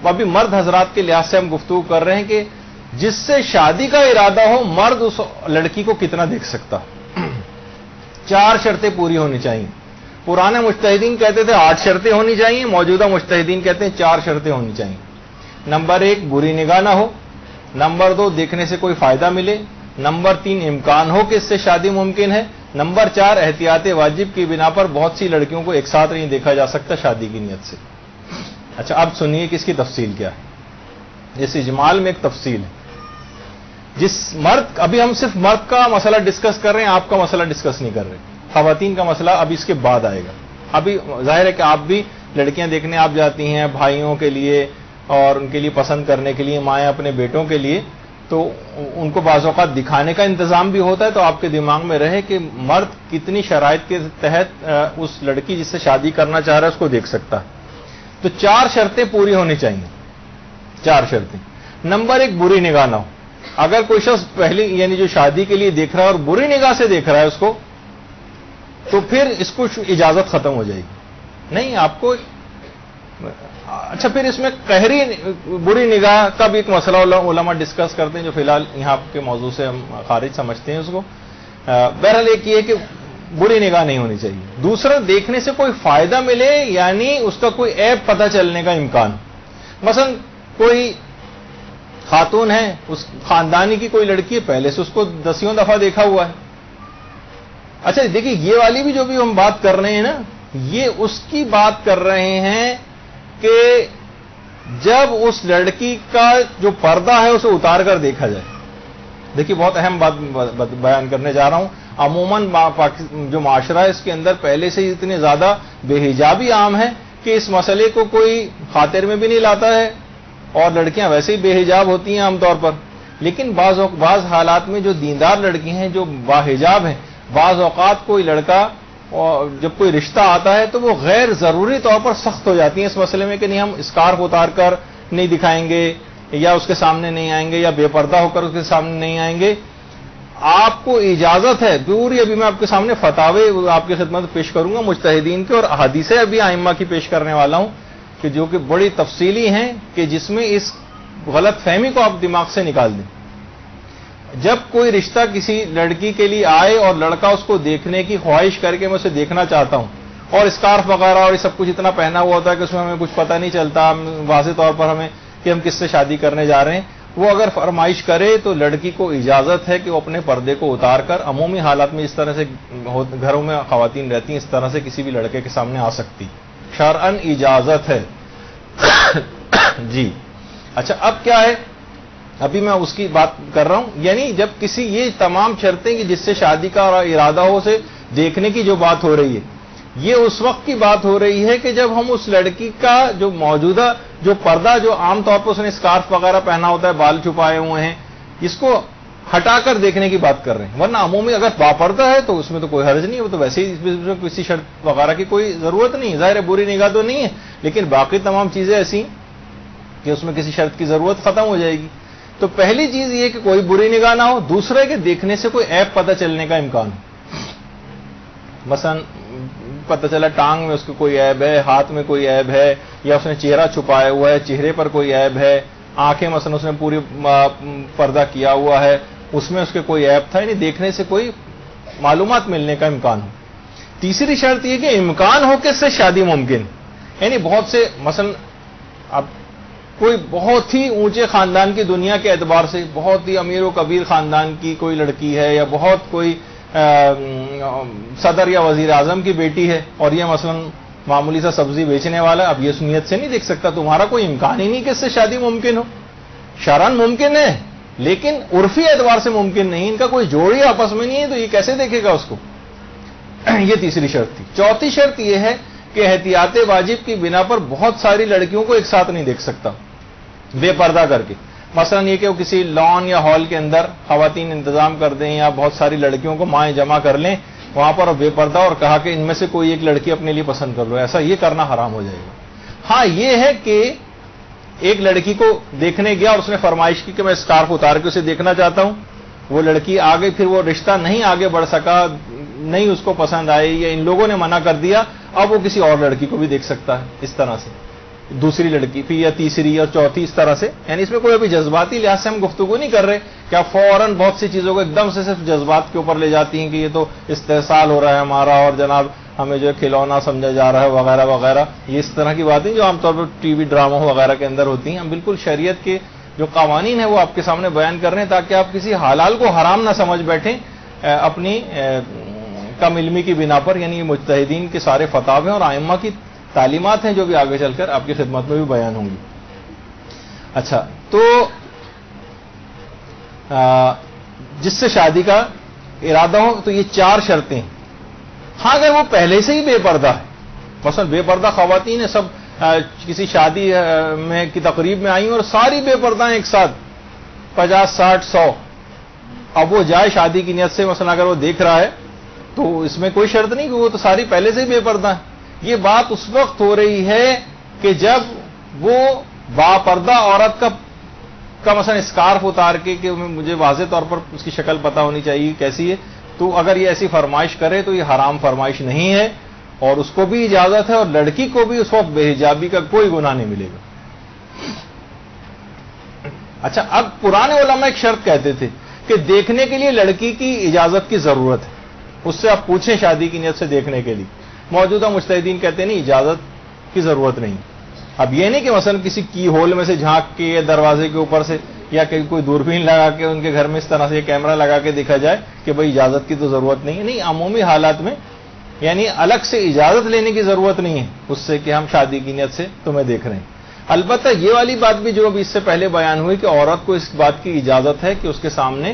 ابھی مرد حضرات کے لحاظ سے ہم گفتگو کر رہے ہیں کہ جس سے شادی کا ارادہ ہو مرد اس لڑکی کو کتنا دیکھ سکتا. 4 شرطیں پوری ہونی چاہیے. پرانے مجتہدین کہتے تھے 8 شرطیں ہونی چاہیے، موجودہ مجتہدین کہتے ہیں 4 شرطیں ہونی چاہیے. نمبر 1 بری نگاہ نہ ہو، نمبر 2 دیکھنے سے کوئی فائدہ ملے، نمبر 3 امکان ہو کہ اس سے شادی ممکن ہے، نمبر 4 احتیاط واجب کی بنا پر بہت سی لڑکیوں کو ایک ساتھ نہیں دیکھا جا سکتا شادی کی نیت سے. اچھا اب سنیے کہ اس کی تفصیل کیا ہے. اس اجمال میں ایک تفصیل ہے. جس مرد، ابھی ہم صرف مرد کا مسئلہ ڈسکس کر رہے ہیں، آپ کا مسئلہ ڈسکس نہیں کر رہے. خواتین کا مسئلہ ابھی اس کے بعد آئے گا. ابھی ظاہر ہے کہ آپ بھی لڑکیاں دیکھنے آپ جاتی ہیں بھائیوں کے لیے اور ان کے لیے پسند کرنے کے لیے، مائیں اپنے بیٹوں کے لیے، تو ان کو بعض اوقات دکھانے کا انتظام بھی ہوتا ہے. تو آپ کے دماغ میں رہے کہ مرد کتنی شرائط کے تحت اس لڑکی جس سے شادی کرنا چاہ رہا ہے اس کو دیکھ سکتا ہے. تو 4 شرطیں پوری ہونی چاہیے. 4 شرطیں. نمبر 1 بری نگاہ نہ ہو. اگر کوئی شخص پہلی یعنی جو شادی کے لیے دیکھ رہا ہے اور بری نگاہ سے دیکھ رہا ہے اس کو، تو پھر اس کو اجازت ختم ہو جائے گی. نہیں آپ کو اچھا پھر اس میں قہری بری نگاہ کا بھی ایک مسئلہ علماء ڈسکس کرتے ہیں جو فی الحال یہاں کے موضوع سے ہم خارج سمجھتے ہیں اس کو. بہرحال ایک یہ کہ بری نگاہ نہیں ہونی چاہیے. دوسرا دیکھنے سے کوئی فائدہ ملے، یعنی اس کا کوئی عیب پتہ چلنے کا امکان. مثلا کوئی خاتون ہے، اس خاندانی کی کوئی لڑکی ہے، پہلے سے اس کو 10 دفعہ دیکھا ہوا ہے. اچھا دیکھیے یہ والی بھی جو بھی ہم بات کر رہے ہیں نا، یہ اس کی بات کر رہے ہیں کہ جب اس لڑکی کا جو پردہ ہے اسے اتار کر دیکھا جائے. دیکھیے بہت اہم بات بیان کرنے جا رہا ہوں. عموماً جو معاشرہ ہے اس کے اندر پہلے سے اتنے زیادہ بے حجابی عام ہے کہ اس مسئلے کو کوئی خاطر میں بھی نہیں لاتا ہے، اور لڑکیاں ویسے ہی بے حجاب ہوتی ہیں عام طور پر. لیکن بعض حالات میں جو دیندار لڑکی ہیں جو باحجاب ہیں، بعض اوقات کوئی لڑکا جب کوئی رشتہ آتا ہے تو وہ غیر ضروری طور پر سخت ہو جاتی ہیں اس مسئلے میں کہ نہیں ہم اسکارف اتار کر نہیں دکھائیں گے، یا اس کے سامنے نہیں آئیں گے، یا بے پردہ ہو کر اس کے سامنے نہیں آئیں گے. آپ کو اجازت ہے پوری. ابھی میں آپ کے سامنے فتاوے آپ کی خدمت پیش کروں گا مجتہدین کے، اور احادیثیں ابھی ائمہ کی پیش کرنے والا ہوں کہ جو کہ بڑی تفصیلی ہیں، کہ جس میں اس غلط فہمی کو آپ دماغ سے نکال دیں. جب کوئی رشتہ کسی لڑکی کے لیے آئے اور لڑکا اس کو دیکھنے کی خواہش کر کے میں اسے دیکھنا چاہتا ہوں، اور اسکارف وغیرہ اور یہ سب کچھ اتنا پہنا ہوا ہوتا ہے کہ اس میں ہمیں کچھ پتہ نہیں چلتا واضح طور پر ہمیں کہ ہم کس سے شادی کرنے جا رہے ہیں، وہ اگر فرمائش کرے تو لڑکی کو اجازت ہے کہ وہ اپنے پردے کو اتار کر عمومی حالات میں اس طرح سے گھروں میں خواتین رہتی ہیں اس طرح سے کسی بھی لڑکے کے سامنے آ سکتی. شرعاً اجازت ہے. جی اچھا اب کیا ہے، ابھی میں اس کی بات کر رہا ہوں. یعنی جب کسی یہ تمام شرطیں کہ جس سے شادی کا ارادہ ہو اسے دیکھنے کی جو بات ہو رہی ہے، یہ اس وقت کی بات ہو رہی ہے کہ جب ہم اس لڑکی کا جو موجودہ جو پردہ جو عام طور پر اس نے اسکارف وغیرہ پہنا ہوتا ہے، بال چھپائے ہوئے ہیں، اس کو ہٹا کر دیکھنے کی بات کر رہے ہیں. ورنہ عمومی اگر باپردہ ہے تو اس میں تو کوئی حرج نہیں، وہ تو ویسے ہی کسی شرط وغیرہ کی کوئی ضرورت نہیں. ظاہر ہے بری نگاہ تو نہیں ہے، لیکن باقی تمام چیزیں ایسی کہ اس میں کسی شرط کی ضرورت ختم ہو جائے گی. تو پہلی چیز یہ کہ کوئی بری نگاہ نہ ہو. دوسرا ہے کہ دیکھنے سے کوئی عیب پتہ چلنے کا امکان ہو. مثلا پتہ چلا ٹانگ میں اس کو کوئی عیب ہے، ہاتھ میں کوئی عیب ہے، یا اس نے چہرہ چھپایا ہوا ہے، چہرے پر کوئی عیب ہے، آنکھیں مثلا اس نے پوری پردہ کیا ہوا ہے، اس میں اس کے کوئی عیب تھا. یعنی دیکھنے سے کوئی معلومات ملنے کا امکان ہو. تیسری شرط یہ کہ امکان ہو کہ اس سے شادی ممکن. یعنی بہت سے مثلا اب کوئی بہت ہی اونچے خاندان کی دنیا کے اعتبار سے بہت ہی امیر و کبیر خاندان کی کوئی لڑکی ہے، یا بہت کوئی صدر یا وزیر اعظم کی بیٹی ہے، اور یہ مثلا معمولی سا سبزی بیچنے والا، اب یہ نیت سے نہیں دیکھ سکتا. تمہارا کوئی امکان ہی نہیں کہ اس سے شادی ممکن ہو. شرعاً ممکن ہے لیکن عرفی اعتبار سے ممکن نہیں. ان کا کوئی جوڑی آپس میں نہیں ہے تو یہ کیسے دیکھے گا اس کو. یہ تیسری شرط تھی. چوتھی شرط یہ ہے کہ احتیاط واجب کی بنا پر بہت ساری لڑکیوں کو ایک ساتھ نہیں دیکھ سکتا بے پردہ کر کے. مثلا یہ کہ وہ کسی لان یا ہال کے اندر خواتین انتظام کر دیں، یا بہت ساری لڑکیوں کو مائیں جمع کر لیں وہاں پر بے پردہ، اور کہا کہ ان میں سے کوئی ایک لڑکی اپنے لیے پسند کر لو. ایسا یہ کرنا حرام ہو جائے گا. ہاں یہ ہے کہ ایک لڑکی کو دیکھنے گیا اور اس نے فرمائش کی کہ میں اسکارف اتار کے اسے دیکھنا چاہتا ہوں، وہ لڑکی آ گئی، پھر وہ رشتہ نہیں آگے بڑھ سکا، نہیں اس کو پسند آئی، یا ان لوگوں نے منع کر دیا، اب وہ کسی اور لڑکی کو بھی دیکھ سکتا ہے اس طرح سے. دوسری لڑکی پھر یا تیسری اور چوتھی اس طرح سے. یعنی اس میں کوئی ابھی جذباتی لحاظ سے ہم گفتگو نہیں کر رہے کہ آپ فوراً بہت سی چیزوں کو ایک دم سے صرف جذبات کے اوپر لے جاتی ہیں کہ یہ تو استحصال ہو رہا ہے ہمارا اور جناب ہمیں جو ہے کھلونا سمجھا جا رہا ہے وغیرہ وغیرہ. یہ اس طرح کی باتیں جو عام طور پر ٹی وی ڈراموں وغیرہ کے اندر ہوتی ہیں. ہم بالکل شریعت کے جو قوانین ہیں وہ آپ کے سامنے بیان کر رہے ہیں تاکہ آپ کسی حلال کو حرام نہ سمجھ بیٹھیں اپنی کم علمی کی بنا پر. یعنی یہ مجتہدین کے سارے فتاوے اور ائمہ کی تعلیمات ہیں جو بھی آگے چل کر آپ کی خدمت میں بھی بیان ہوں گی. اچھا, تو جس سے شادی کا ارادہ ہو تو یہ 4 شرطیں. ہاں اگر وہ پہلے سے ہی بے پردہ ہے, مثلا بے پردہ خواتین ہیں, سب کسی شادی میں کی تقریب میں آئی اور ساری بے پردہ ہیں ایک ساتھ 50 60 100, اب وہ جائے شادی کی نیت سے, مثلا اگر وہ دیکھ رہا ہے تو اس میں کوئی شرط نہیں کہ وہ تو ساری پہلے سے ہی بے پردہ ہیں. یہ بات اس وقت ہو رہی ہے کہ جب وہ باپردہ عورت کا مثلا اسکارف اتار کے کہ مجھے واضح طور پر اس کی شکل پتہ ہونی چاہیے کیسی ہے, تو اگر یہ ایسی فرمائش کرے تو یہ حرام فرمائش نہیں ہے اور اس کو بھی اجازت ہے اور لڑکی کو بھی اس وقت بے حجابی کا کوئی گناہ نہیں ملے گا. اچھا, اب پرانے علماء ایک شرط کہتے تھے کہ دیکھنے کے لیے لڑکی کی اجازت کی ضرورت ہے, اس سے آپ پوچھیں شادی کی نیت سے دیکھنے کے لیے. موجودہ مجتہدین کہتے ہیں نہیں, اجازت کی ضرورت نہیں. اب یہ نہیں کہ مثلا کسی کی ہول میں سے جھانک کے یا دروازے کے اوپر سے یا کہ کوئی دوربین لگا کے ان کے گھر میں اس طرح سے کیمرہ لگا کے دیکھا جائے کہ بھئی اجازت کی تو ضرورت نہیں ہے. نہیں, عمومی حالات میں یعنی الگ سے اجازت لینے کی ضرورت نہیں ہے اس سے کہ ہم شادی کی نیت سے تمہیں دیکھ رہے ہیں. البتہ یہ والی بات بھی جو ابھی اس سے پہلے بیان ہوئی کہ عورت کو اس بات کی اجازت ہے کہ اس کے سامنے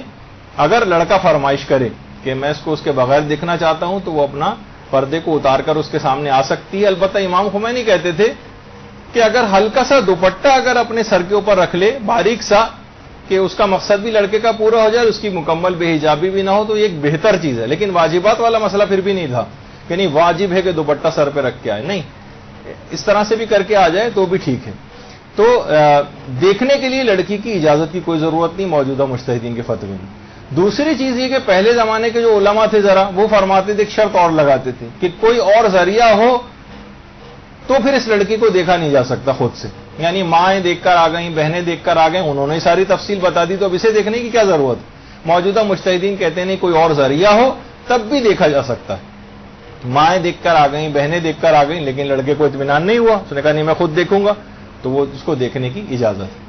اگر لڑکا فرمائش کرے کہ میں اس کو اس کے بغیر دیکھنا چاہتا ہوں تو وہ اپنا پردے کو اتار کر اس کے سامنے آ سکتی ہے. البتہ امام خمینی کہتے تھے کہ اگر ہلکا سا دوپٹہ اگر اپنے سر کے اوپر رکھ لے باریک سا کہ اس کا مقصد بھی لڑکے کا پورا ہو جائے اس کی مکمل بے حجابی بھی نہ ہو تو یہ ایک بہتر چیز ہے. لیکن واجبات والا مسئلہ پھر بھی نہیں تھا کہ نہیں واجب ہے کہ دوپٹہ سر پہ رکھ کے آئے, نہیں, اس طرح سے بھی کر کے آ جائے تو بھی ٹھیک ہے. تو دیکھنے کے لیے لڑکی کی اجازت کی کوئی ضرورت نہیں موجودہ مجتہدین کے فتوے میں. دوسری چیز یہ کہ پہلے زمانے کے جو علماء تھے ذرا وہ فرماتے تھے, ایک شرط اور لگاتے تھے کہ کوئی اور ذریعہ ہو تو پھر اس لڑکی کو دیکھا نہیں جا سکتا خود سے. یعنی مائیں دیکھ کر آ گئیں, بہنیں دیکھ کر آ گئیں, انہوں نے ساری تفصیل بتا دی تو اب اسے دیکھنے کی کیا ضرورت. موجودہ مجتہدین کہتے ہیں نہیں, کوئی اور ذریعہ ہو تب بھی دیکھا جا سکتا ہے. مائیں دیکھ کر آ گئیں, بہنیں دیکھ کر آ گئیں, لیکن لڑکے کو اطمینان نہیں ہوا, اس نے کہا نہیں میں خود دیکھوں گا, تو وہ اس کو دیکھنے کی اجازت ہے.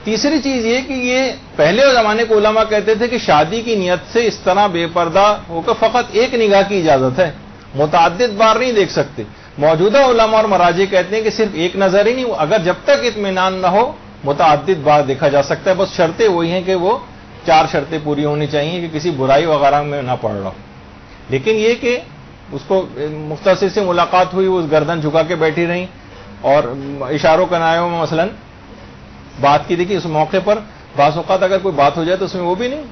تیسری چیز یہ کہ یہ پہلے زمانے کے علماء کہتے تھے کہ شادی کی نیت سے اس طرح بے پردہ ہو کر فقط ایک نگاہ کی اجازت ہے, متعدد بار نہیں دیکھ سکتے. موجودہ علماء اور مراجع کہتے ہیں کہ صرف ایک نظر ہی نہیں, اگر جب تک اطمینان نہ ہو متعدد بار دیکھا جا سکتا ہے. بس شرطیں وہی ہیں کہ وہ 4 شرطیں پوری ہونی چاہیے کہ کسی برائی وغیرہ میں نہ پڑ رہا ہو. لیکن یہ کہ اس کو مختصر سے ملاقات ہوئی, وہ گردن جھکا کے بیٹھی رہیں اور اشاروں کنایوں میں مثلا بات کی. دیکھیے اس موقع پر بعض اوقات اگر کوئی بات ہو جائے تو اس میں وہ بھی نہیں,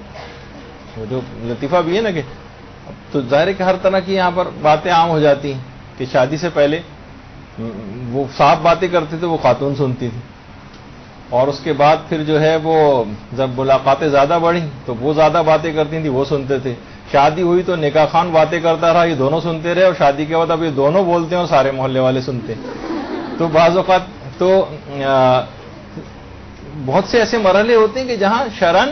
وہ جو لطیفہ بھی ہے نا کہ تو ظاہر ہے کہ ہر طرح کی یہاں پر باتیں عام ہو جاتی ہیں کہ شادی سے پہلے وہ صاحب باتیں کرتے تھے وہ خاتون سنتی تھی, اور اس کے بعد پھر جو ہے وہ جب ملاقاتیں زیادہ بڑھیں تو وہ زیادہ باتیں کرتی تھیں, وہ سنتے تھے. شادی ہوئی تو نکاح خان باتیں کرتا رہا, یہ دونوں سنتے رہے, اور شادی کے بعد اب یہ دونوں بولتے ہیں اور سارے محلے والے سنتے ہیں. تو بعض اوقات تو بہت سے ایسے مرحلے ہوتے ہیں کہ جہاں شرعاً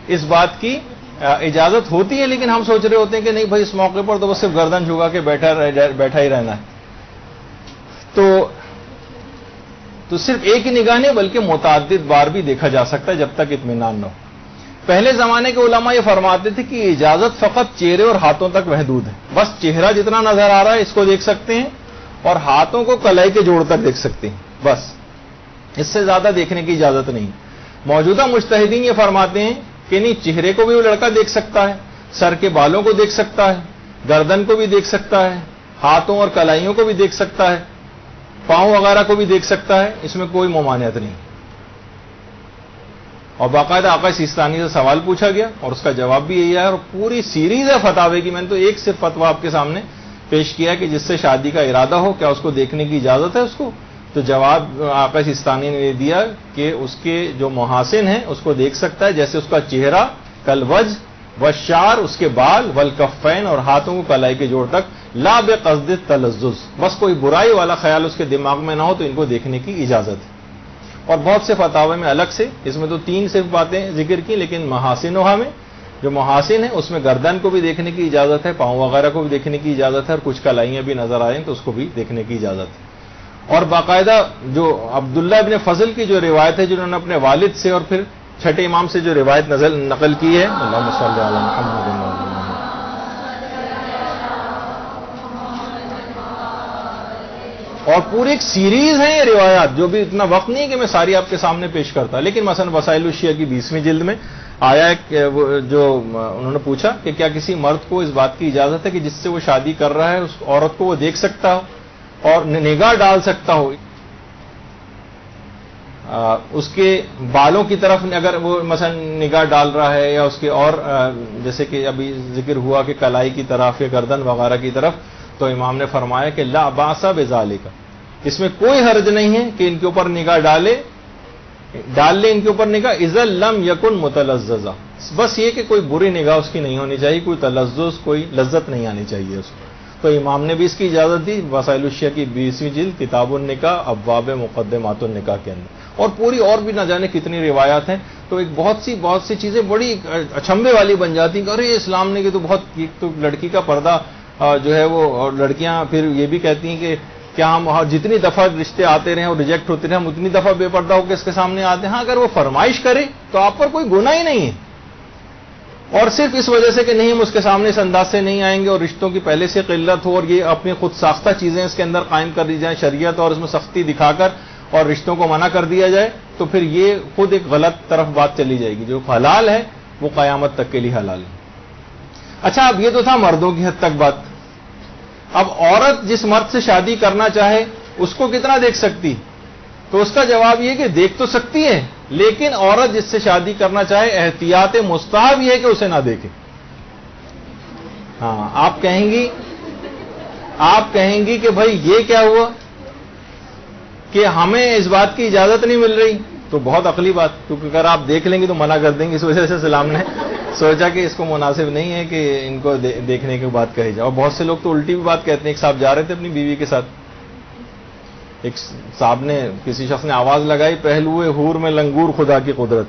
اس بات کی اجازت ہوتی ہے, لیکن ہم سوچ رہے ہوتے ہیں کہ نہیں بھائی اس موقع پر تو بس صرف گردن جھکا کے بیٹھا ہی رہنا ہے. تو صرف ایک ہی نگاہ نہیں بلکہ متعدد بار بھی دیکھا جا سکتا ہے جب تک اطمینان نہ ہو. پہلے زمانے کے علماء یہ فرماتے تھے کہ اجازت فقط چہرے اور ہاتھوں تک محدود ہے. بس چہرہ جتنا نظر آ رہا ہے اس کو دیکھ سکتے ہیں اور ہاتھوں کو کلائی کے جوڑ تک دیکھ سکتے ہیں, بس اس سے زیادہ دیکھنے کی اجازت نہیں. موجودہ مجتہدین یہ فرماتے ہیں کہ نہیں, چہرے کو بھی وہ لڑکا دیکھ سکتا ہے, سر کے بالوں کو دیکھ سکتا ہے, گردن کو بھی دیکھ سکتا ہے, ہاتھوں اور کلائیوں کو بھی دیکھ سکتا ہے, پاؤں وغیرہ کو بھی دیکھ سکتا ہے, اس میں کوئی ممانعت نہیں. اور باقاعدہ آقا سیستانی سے سوال پوچھا گیا اور اس کا جواب بھی یہی ہے, اور پوری سیریز ہے فتاوے کی. میں نے تو ایک صرف فتویٰ آپ کے سامنے پیش کیا کہ جس سے شادی کا ارادہ ہو کیا اس کو دیکھنے کی اجازت ہے اس کو. تو جواب آقا سیستانی نے دیا کہ اس کے جو محاسن ہیں اس کو دیکھ سکتا ہے, جیسے اس کا چہرہ, کل وجہ والشعر, اس کے بال, والکفین, اور ہاتھوں کو کلائی کے جوڑ تک لا بقصد التلذذ، بس کوئی برائی والا خیال اس کے دماغ میں نہ ہو تو ان کو دیکھنے کی اجازت ہے۔ اور بہت سے فتاوے میں الگ سے، اس میں تو 3 صرف باتیں ذکر کی، لیکن محاسنها میں جو محاسن ہے اس میں گردن کو بھی دیکھنے کی اجازت ہے، پاؤں وغیرہ کو بھی دیکھنے کی اجازت ہے، اور کچھ کلائیاں بھی نظر آئیں تو اس کو بھی دیکھنے کی اجازت ہے۔ اور باقاعدہ جو عبداللہ ابن فضل کی جو روایت ہے، جنہوں نے اپنے والد سے اور پھر چھٹے امام سے جو روایت نقل کی ہے، اللہم صلی علی محمد، اور پوری ایک سیریز ہے یہ روایات، جو بھی اتنا وقت نہیں کہ میں ساری آپ کے سامنے پیش کرتا، لیکن مثلا وسائل الشیعہ کی 20ویں جلد میں آیا ہے جو انہوں نے پوچھا کہ کیا کسی مرد کو اس بات کی اجازت ہے کہ جس سے وہ شادی کر رہا ہے اس عورت کو وہ دیکھ سکتا ہو اور نگاہ ڈال سکتا ہو، اس کے بالوں کی طرف اگر وہ مثلا نگاہ ڈال رہا ہے، یا اس کے اور جیسے کہ ابھی ذکر ہوا کہ کلائی کی طرف یا گردن وغیرہ کی طرف، تو امام نے فرمایا کہ لا باس بذالک، اس میں کوئی حرج نہیں ہے کہ ان کے اوپر نگاہ ڈال لے ان کے اوپر نگاہ، اذا لم یکن متلذذا، بس یہ کہ کوئی بری نگاہ اس کی نہیں ہونی چاہیے، کوئی تلذذ، کوئی لذت نہیں آنی چاہیے اس کو۔ تو امام نے بھی اس کی اجازت دی، وسائل الشیعہ کی 20ویں جلد کتاب النکاح ابواب مقدمات النکاح کے اندر، اور پوری اور بھی نہ جانے کتنی روایات ہیں۔ تو ایک بہت سی چیزیں بڑی اچنبھے والی بن جاتی ہیں کہ ارے اسلام نے کہ تو لڑکی کا پردہ جو ہے وہ، اور لڑکیاں پھر یہ بھی کہتی ہیں کہ کیا ہم جتنی دفعہ رشتے آتے رہے اور ریجیکٹ ہوتے رہے ہم اتنی دفعہ بے پردہ ہو کے اس کے سامنے آتے ہیں۔ ہاں، اگر وہ فرمائش کرے تو آپ پر کوئی گناہ ہی نہیں ہے، اور صرف اس وجہ سے کہ نہیں ہم اس کے سامنے اس انداز سے نہیں آئیں گے اور رشتوں کی پہلے سے قلت ہو اور یہ اپنی خود ساختہ چیزیں اس کے اندر قائم کر دی جائیں شریعت اور اس میں سختی دکھا کر اور رشتوں کو منع کر دیا جائے، تو پھر یہ خود ایک غلط طرف بات چلی جائے گی۔ جو حلال ہے وہ قیامت تک کے لیے حلال ہے۔ اچھا، اب یہ تو تھا مردوں کی حد تک بات، اب عورت جس مرد سے شادی کرنا چاہے اس کو کتنا دیکھ سکتی؟ تو اس کا جواب یہ کہ دیکھ تو سکتی ہے، لیکن عورت جس سے شادی کرنا چاہے احتیاط مستحب یہ ہے کہ اسے نہ دیکھے۔ ہاں، آپ کہیں گی کہ بھائی یہ کیا ہوا کہ ہمیں اس بات کی اجازت نہیں مل رہی، تو بہت عقلی بات، کیونکہ اگر آپ دیکھ لیں گے تو منع کر دیں گے، اس وجہ سے اسلام نے سوچا کہ اس کو مناسب نہیں ہے کہ ان کو دیکھنے کی بات کہی جائے۔ اور بہت سے لوگ تو الٹی بھی بات کہتے ہیں۔ ایک صاحب جا رہے تھے اپنی بیوی کے ساتھ، ایک صاحب نے، کسی شخص نے آواز لگائی، پہلوئے حور میں لنگور خدا کی قدرت،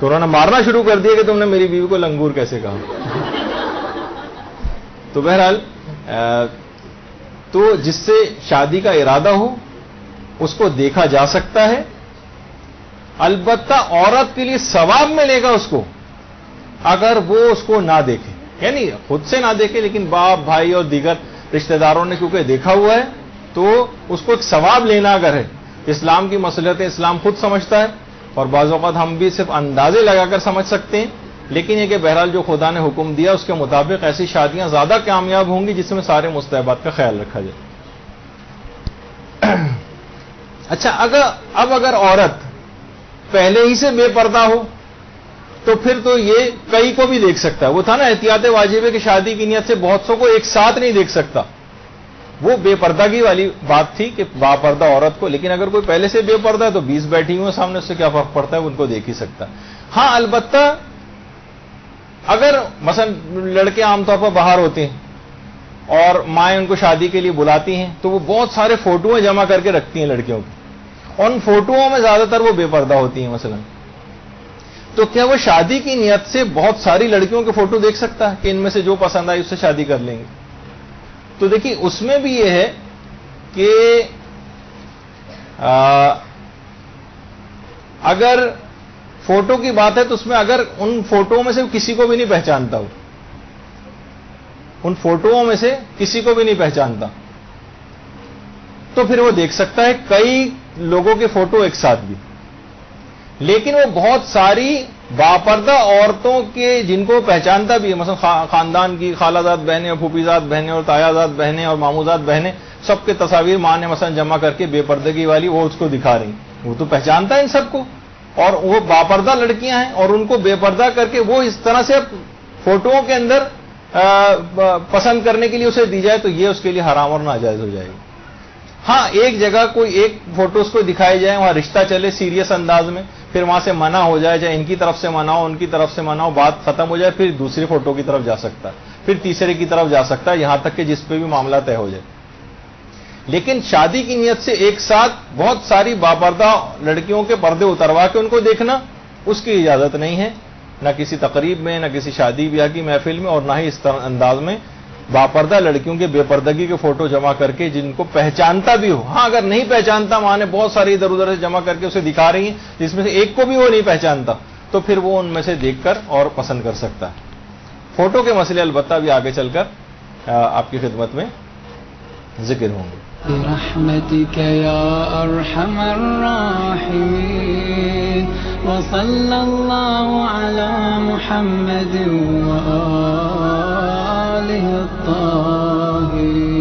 تو انہوں نے مارنا شروع کر دیا کہ تم نے میری بیوی کو لنگور کیسے کہا۔ تو بہرحال تو جس سے شادی کا ارادہ ہو اس کو دیکھا جا سکتا ہے، البتہ عورت کے لیے ثواب ملے گا اس کو اگر وہ اس کو نہ دیکھے، یعنی خود سے نہ دیکھے لیکن باپ بھائی اور دیگر رشتہ داروں نے کیونکہ دیکھا ہوا ہے تو اس کو ایک ثواب لینا اگر ہے۔ اسلام کی مصلحتیں اسلام خود سمجھتا ہے، اور بعض اوقات ہم بھی صرف اندازے لگا کر سمجھ سکتے ہیں، لیکن یہ کہ بہرحال جو خدا نے حکم دیا اس کے مطابق ایسی شادیاں زیادہ کامیاب ہوں گی جس میں سارے مستحبات کا خیال رکھا جائے۔ اچھا، اگر عورت پہلے ہی سے بے پردہ ہو تو پھر تو یہ کئی کو بھی دیکھ سکتا ہے۔ وہ تھا نا احتیاط واجب ہے کہ شادی کی نیت سے بہت سو کو ایک ساتھ نہیں دیکھ سکتا، وہ بے پردگی والی بات تھی کہ با پردہ عورت کو، لیکن اگر کوئی پہلے سے بے پردہ ہے تو 20 بیٹھی ہوئی سامنے، اس سے کیا فرق پڑتا ہے، ان کو دیکھ ہی سکتا۔ ہاں، البتہ اگر مثلا لڑکے عام طور پر باہر ہوتے ہیں اور مائیں ان کو شادی کے لیے بلاتی ہیں تو وہ بہت سارے فوٹویں جمع کر کے رکھتی ہیں لڑکیوں کی، ان فوٹوؤں میں زیادہ تر وہ بے پردہ ہوتی ہیں مثلا، تو کیا وہ شادی کی نیت سے بہت ساری لڑکیوں کے فوٹو دیکھ سکتا ہے کہ ان میں سے جو پسند آئی اس سے شادی کر لیں گے؟ تو دیکھیے اس میں بھی یہ ہے کہ اگر فوٹو کی بات ہے تو اس میں اگر ان فوٹوؤں میں سے کسی کو بھی نہیں پہچانتا ہو، ان فوٹوؤں میں سے کسی کو بھی نہیں پہچانتا تو پھر وہ دیکھ سکتا ہے کئی لوگوں کے فوٹو ایک ساتھ بھی، لیکن وہ بہت ساری باپردہ عورتوں کے جن کو پہچانتا بھی ہے، مثلا خاندان کی خالہ زاد بہنیں اور پھوپھی زاد بہنیں اور تایا زاد بہنیں اور ماموں زاد بہنیں، سب کے تصاویر ماں نے مثلا جمع کر کے بے پردگی والی وہ اس کو دکھا رہی، وہ تو پہچانتا ہے ان سب کو، اور وہ باپردہ لڑکیاں ہیں اور ان کو بے پردہ کر کے وہ اس طرح سے فوٹوؤں کے اندر پسند کرنے کے لیے اسے دی جائے تو یہ اس کے لیے حرام اور ناجائز ہو جائے گی۔ ہاں، ایک جگہ کوئی ایک فوٹوز کو دکھائے جائیں، وہاں رشتہ چلے سیریس انداز میں، پھر وہاں سے منع ہو جائے، چاہے ان کی طرف سے منع ہو ان کی طرف سے منع ہو، بات ختم ہو جائے، پھر دوسری فوٹو کی طرف جا سکتا ہے، پھر تیسرے کی طرف جا سکتا ہے، یہاں تک کہ جس پہ بھی معاملہ طے ہو جائے. لیکن شادی کی نیت سے ایک ساتھ بہت ساری باپردہ لڑکیوں کے پردے اتروا کے ان کو دیکھنا، اس کی اجازت نہیں ہے، نہ کسی تقریب میں، نہ کسی شادی بیاہ کی محفل میں، اور نہ ہی اس انداز میں باپردہ لڑکیوں کے بے پردگی کے فوٹو جمع کر کے جن کو پہچانتا بھی ہو. ہاں اگر نہیں پہچانتا، ماں نے بہت ساری ادھر ادھر سے جمع کر کے اسے دکھا رہی ہیں جس میں سے ایک کو بھی وہ نہیں پہچانتا، تو پھر وہ ان میں سے دیکھ کر اور پسند کر سکتا ہے. فوٹو کے مسئلے البتہ بھی آگے چل کر آپ کی خدمت میں ذکر ہوں گے. برحمتك يا ارحم الراحمين وصلى الله على محمد وآله الطاهرين.